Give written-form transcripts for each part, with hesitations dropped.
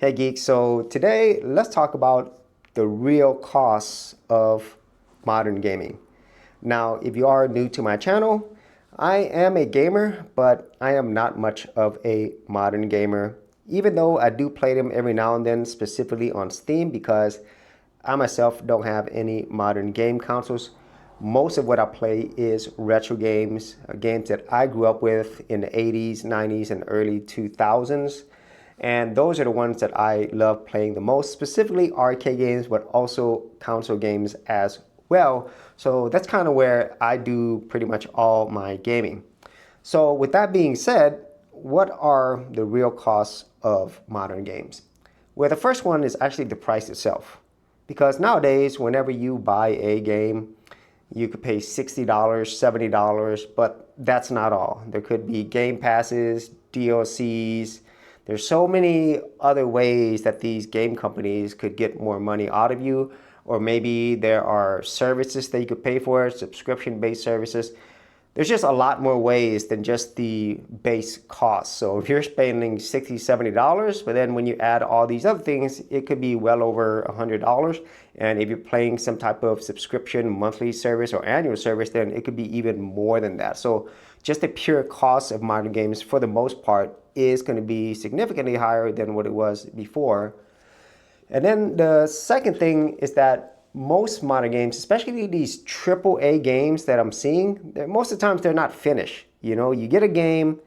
Hey Geek, so today let's talk about the real costs of modern gaming. Now, if you are new to my channel, I am a gamer, but I am not much of a modern gamer, even though I do play them every now and then, specifically on Steam, because I myself don't have any modern game consoles. Most of what I play is retro games, games that I grew up with in the 80s, 90s, and early 2000s. And those are the ones that I love playing the most, specifically arcade games, but also console games as well. So that's kind of where I do pretty much all my gaming. So with that being said, what are the real costs of modern games? Well, the first one is actually the price itself. Because nowadays, whenever you buy a game, you could pay $60, $70, but that's not all. There could be game passes, DLCs. There's so many other ways that these game companies could get more money out of you, or maybe there are services that you could pay for, subscription-based services. There's just a lot more ways than just the base cost. So if you're spending $60, $70, but then when you add all these other things, it could be well over $100. And if you're playing some type of subscription monthly service or annual service, then it could be even more than that. So just the pure cost of modern games, for the most part, is going to be significantly higher than what it was before. And then the second thing is that most modern games, especially these AAA games that I'm seeing, most of the times they're not finished. You know, you get a game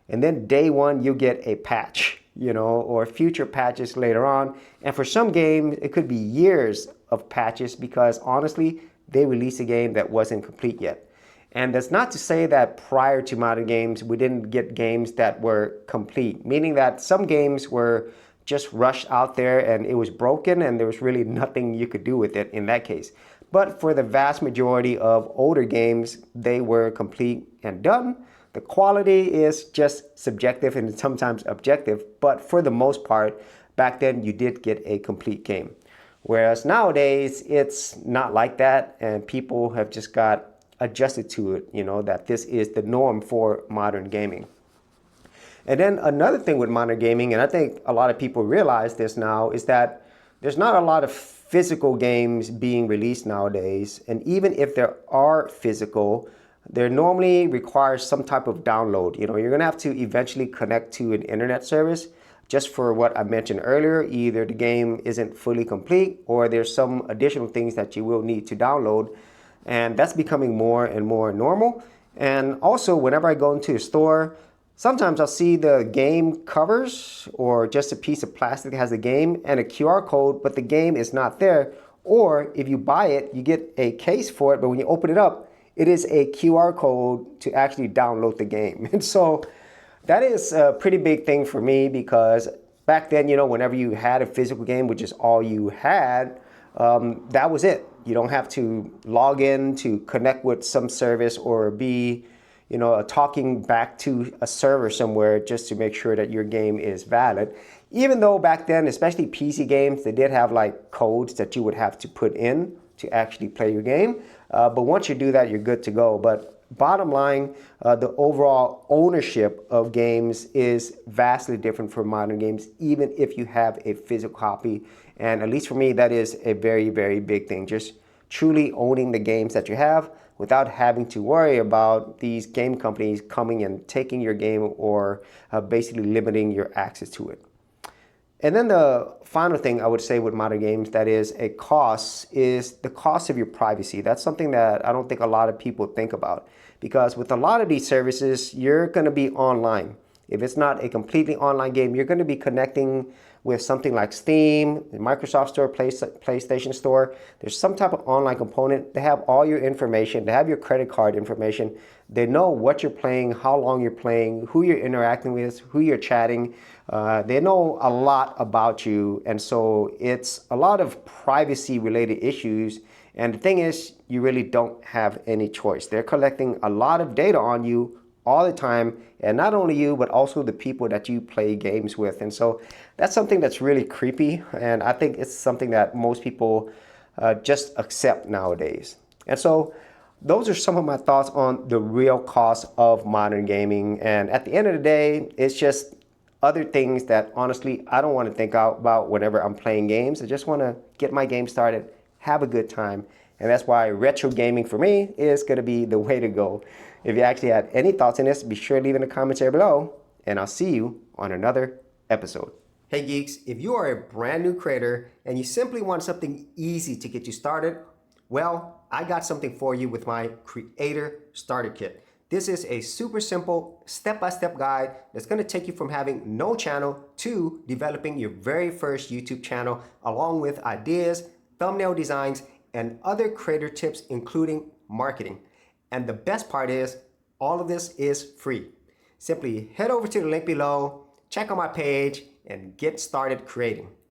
and then day one you get a patch, you know, or future patches later on. And for some games, it could be years of patches because honestly, they released a game that wasn't complete yet. And that's not to say that prior to modern games, we didn't get games that were complete, meaning that some games were just rushed out there and it was broken and there was really nothing you could do with it in that case. But for the vast majority of older games, they were complete and done. The quality is just subjective and sometimes objective, but for the most part, back then you did get a complete game. Whereas nowadays, it's not like that and people have just got adjusted to it, you know, that this is the norm for modern gaming. And then another thing with modern gaming, and I think a lot of people realize this now, is that there's not a lot of physical games being released nowadays. And even if there are physical, they normally require some type of download. You know, you're going to have to eventually connect to an internet service just for what I mentioned earlier. Either the game isn't fully complete or there's some additional things that you will need to download. And that's becoming more and more normal. And also, whenever I go into a store, sometimes I'll see the game covers or just a piece of plastic that has a game and a QR code, but the game is not there. Or if you buy it, you get a case for it, but when you open it up, it is a QR code to actually download the game. And so that is a pretty big thing for me because back then, you know, whenever you had a physical game, which is all you had, that was it. You don't have to log in to connect with some service or be, you know, talking back to a server somewhere just to make sure that your game is valid. Even though back then, especially PC games, they did have like codes that you would have to put in to actually play your game. But once you do that, you're good to go. But bottom line, the overall ownership of games is vastly different for modern games, even if you have a physical copy. And at least for me, that is a very, very big thing. Just truly owning the games that you have without having to worry about these game companies coming and taking your game or basically limiting your access to it. And then the final thing I would say with modern games that is a cost is the cost of your privacy. That's something that I don't think a lot of people think about because with a lot of these services, you're going to be online. If it's not a completely online game, you're going to be connecting with something like Steam, the Microsoft Store, PlayStation Store. There's some type of online component. They have all your information. They have your credit card information. They know what you're playing, how long you're playing, who you're interacting with, who you're chatting. They know a lot about you. And so it's a lot of privacy related issues. And the thing is, you really don't have any choice. They're collecting a lot of data on you all the time, and not only you, but also the people that you play games with. And so that's something that's really creepy, and I think it's something that most people just accept nowadays. And so those are some of my thoughts on the real cost of modern gaming. And at the end of the day, it's just other things that honestly I don't want to think about whenever I'm playing games. I just want to get my game started, have a good time. And that's why retro gaming for me is going to be the way to go. If you actually had any thoughts on this, be sure to leave in the comments area below, and I'll see you on another episode. Hey geeks, if you are a brand new creator and you simply want something easy to get you started, well, I got something for you with my Creator Starter Kit. This is a super simple step-by-step guide that's going to take you from having no channel to developing your very first YouTube channel, along with ideas, thumbnail designs, and other creator tips, including marketing. And the best part is, all of this is free. Simply head over to the link below, check out my page, and get started creating.